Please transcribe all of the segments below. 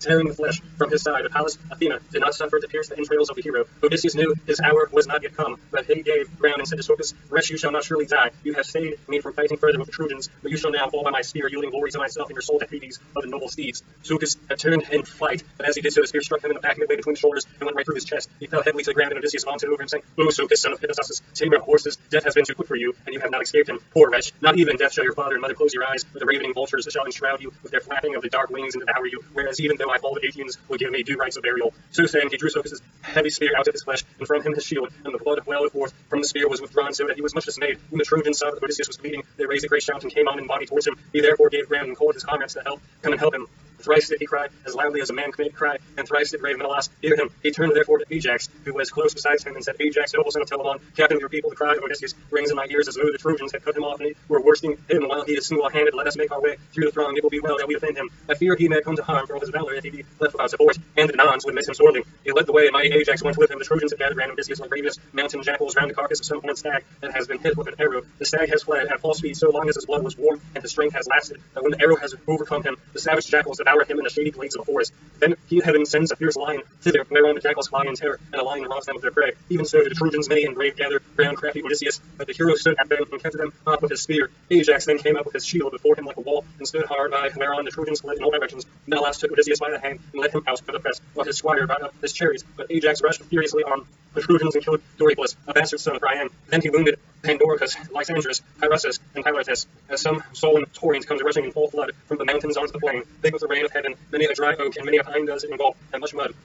tearing the flesh from his side. But Pallas Athena did not suffer to pierce the entrails of the hero. Odysseus knew his hour was not yet come, but he gave ground and said to Socus, "Wretch, you shall not surely die. You have stayed me from fighting further with the Trojans, but you shall now fall by my spear, yielding glory to myself and your soul to Hades of the noble steeds." Socus had turned in flight, but as he did so, the spear struck him in the back midway between the shoulders and went right through his chest. He fell heavily to the ground, and Odysseus vaunted over him, saying, "O Socus, son of Hipposus, tamer of horses, death has been too quick for you, and you have not escaped him. Poor wretch, not even death shall your father and mother close your eyes, but the ravening vultures shall enshroud you with their flapping of the dark wings and devour you, whereas even though I fall, the Achaeans will give me due rites of burial." So saying, he drew Socus's heavy spear out of his flesh, and from him his shield, and the blood welled forth from the spear was withdrawn, so that he was much dismayed. When the Trojans saw that Odysseus was bleeding, they raised a great shout and came on in body towards him. He therefore gave ground and called his comrades to come and help him. Thrice did he cry, as loudly as a man may cry, and thrice did brave Menelaus hear him. He turned therefore to Ajax, who was close beside him, and said, "Ajax, noble son of Telamon, captain of your people, the cry of Odysseus rings in my ears as though the Trojans had cut him off and were worsting him while he is single-handed. Let us make our way through the throng. It will be well that we defend him. I fear he may come to harm for all his valor if he be left without support, and the Danaans would miss him sorely." He led the way, and mighty Ajax went with him. The Trojans had gathered round Odysseus like ravenous mountain jackals round the carcass of some horned stag that has been hit with an arrow. The stag has fled at full speed so long as his blood was warm and his strength has lasted, that when the arrow has overcome him, the savage jackals devour him in the shady glades of a forest. Then he heaven sends a fierce lion thither, whereon the jackals fly in terror, and a lion robs them of their prey. Even so did the Trojans many and brave gather round crafty Odysseus, but the hero stood at them and kept them up with his spear. Ajax then came up with his shield before him like a wall, and stood hard by, whereon the Trojans fled in all directions. Menelaus took Odysseus by the hand and led him out for the press, while his squire brought up his chariots, but Ajax rushed furiously on the Trojans and killed Doryclus, a bastard son of Priam. Then he wounded Pandoricus, Lysander, Pyrrhus, and Pylatus, as some sullen torrent comes rushing in full flood from the mountains onto the plain, big with the rain of heaven. Many a dry oak and many a pine does it engulf, and much mud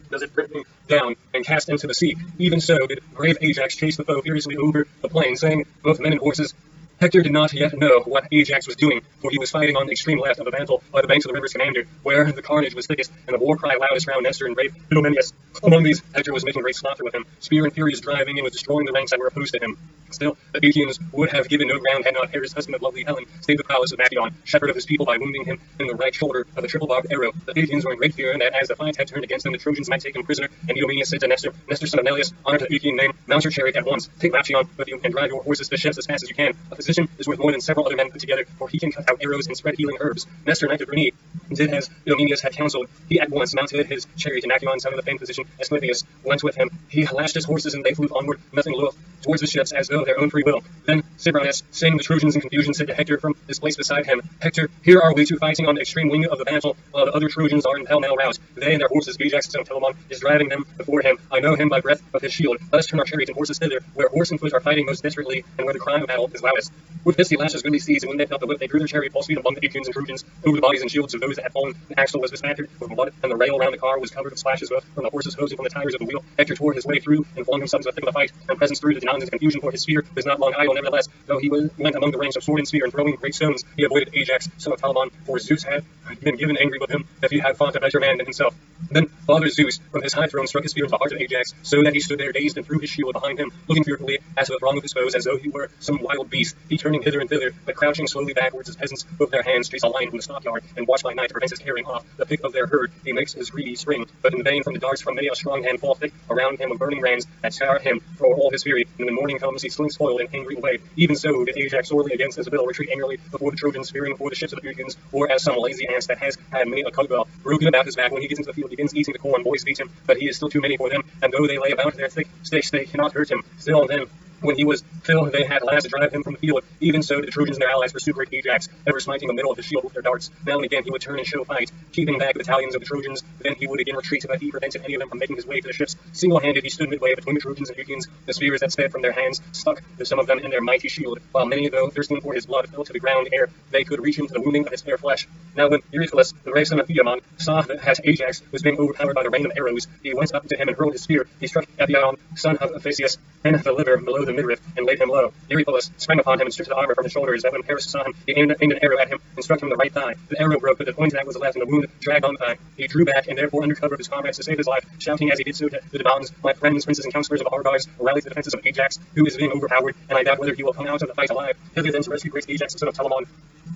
does it bring down and cast into the sea. Even so did brave Ajax chase the foe furiously over the plain, saying, both men and horses. Hector did not yet know what Ajax was doing, for he was fighting on the extreme left of the battle by the banks of the river Scamander, where the carnage was thickest and the war cry loudest round Nestor and brave Idomeneus. Among these, Hector was making great slaughter with him. Spear and fury was driving and was destroying the ranks that were opposed to him. Still, the Achaeans would have given no ground had not Paris, husband of lovely Helen, stayed the prowess of Machaon, shepherd of his people, by wounding him in the right shoulder of a triple-barbed arrow. The Achaeans were in great fear, and that as the fight had turned against them, the Trojans might take him prisoner. And Idomeneus said to Nestor, "Nestor, son of Neleus, honor to the Achaean name, mount your chariot at once, take Machaon with you, and drive your horses to the ships as fast as you can. A physician is worth more than several other men put together, for he can cut out arrows and spread healing herbs." Nestor, knight of Brini, did as Idomeneus had counseled. He at once mounted his chariot, and Machaon, son of the famed physician Asclepius, went with him. He lashed his horses, and they flew onward, nothing loath, towards the ships, as though their own free will. Then Cybrinus, seeing the Trojans in confusion, said to Hector from his place beside him, "Hector, here are we two fighting on the extreme wing of the battle, while the other Trojans are in pell-mell roused. They and their horses, Ajax, son of Telamon, is driving them before him. I know him by breath of his shield. Let us turn our chariots and horses thither, where horse and foot are fighting most desperately, and where the cry of battle is loudest." With this he lashed his goodly steeds, and when they felt the whip, they drew their chariot full speed among the Achaeans and Trojans, over the bodies and shields of those that had fallen. The axle was bespattered with blood, and the rail round the car was covered with splashes both from the horses' hooves and from the tires of the wheel. Hector tore his way through and flung himself into the thick of the fight, and presence through the Danaans into confusion, for his spear was not long idle. Nevertheless, though he went among the ranks of sword and spear and throwing great stones, he avoided Ajax, son of Telamon, for Zeus had been given angry with him if he had fought a better man than himself. Then Father Zeus from his high throne struck his spear into the heart of Ajax, so that he stood there dazed, and threw his shield behind him, looking fearfully at the throng of his foes, as though he were some wild beast. He turning hither and thither, but crouching slowly backwards, as peasants with their hands chase a lion from the stockyard, and watch by night to prevent his carrying off the pick of their herd. He makes his greedy spring, but in vain, from the darts from many a strong hand fall thick around him of burning brands that scour him for all his fury, and when morning comes he slinks foiled and angry away. Even so did Ajax sorely against his will retreat angrily before the Trojans, fearing for the ships of the Achaeans, or as some lazy ants that has had many a cudgel broken about his back. When he gets into the field, he begins eating the corn, boys beat him, but he is still too many for them, and though they lay about their thick stakes, they cannot hurt him. Still then, when he was filled, they had last to drive him from the field. Even so did the Trojans and their allies pursue great Ajax, ever smiting the middle of his shield with their darts. Now and again he would turn and show fight, keeping back the battalions of the Trojans. Then he would again retreat, but he prevented any of them from making his way to the ships. Single-handed he stood midway between the Trojans and Achaeans. The spears that sped from their hands stuck to some of them in their mighty shield, while many, though thirsting for his blood, fell to the ground ere they could reach him to the wounding of his fair flesh. Now when Eurypylus, the brave son of Theamon, saw that Ajax was being overpowered by the rain of arrows, he went up to him and hurled his spear. He struck Epion, son of Ephesius, in the liver below the midriff, and laid him low. Eurypylus sprang upon him and stripped the armor from his shoulders, that when Paris saw him, he aimed an arrow at him and struck him in the right thigh. The arrow broke, but the point that was left, and the wound dragged on the thigh. He drew back, and therefore under cover of his comrades to save his life, shouting as he did so to the Danaans, "My friends, princes, and counselors of the Argives, rally to the defenses of Ajax, who is being overpowered, and I doubt whether he will come out of the fight alive. Hither then to rescue great Ajax, the son of Telamon."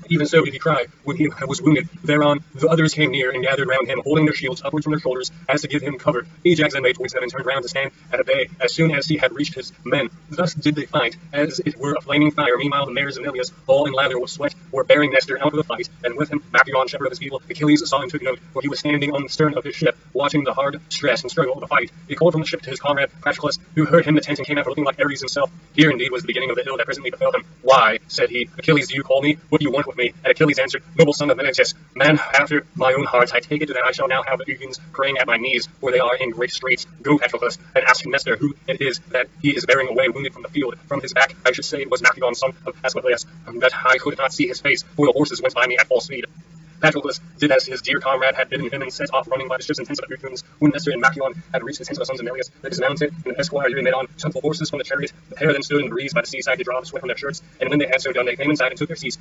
Even so did he cry when he was wounded. Thereon the others came near and gathered round him, holding their shields upwards from their shoulders, as to give him cover. Ajax then made towards them and turned round to stand at a bay, as soon as he had reached his men. Thus Thus did they fight, as it were a flaming fire. Meanwhile the mares of Iliad, all in lather with sweat, were bearing Nestor out of the fight, and with him Machaon, shepherd of his people. Achilles saw and took note, for he was standing on the stern of his ship, watching the hard stress and struggle of the fight. He called from the ship to his comrade Patroclus, who heard him in the tent and came out looking like Ares himself. Here indeed was the beginning of the ill that presently befell him. Why, said he, Achilles, do you call me? What do you want with me? And Achilles answered, noble son of Menelaus, man after my own heart, I take it that I shall now have the Aegeans praying at my knees, for they are in great straits. Go, Patroclus, and ask Nestor who it is that he is bearing away wounded from the field. From his back, I should say it was Machaon, son of Asclepius, but I could not see his face, for the horses went by me at full speed. Patroclus did as his dear comrade had bidden him, and set off running by the ships and tents of the Aegeans. When Nestor and Machaon had reached the tents of the sons of Menelaus, they dismounted, and the esquire Eurymedon took the horses from the chariot. The pair then stood in the breeze by the seaside to draw the sweat from their shirts, and when they had so done, they came inside and took their seats.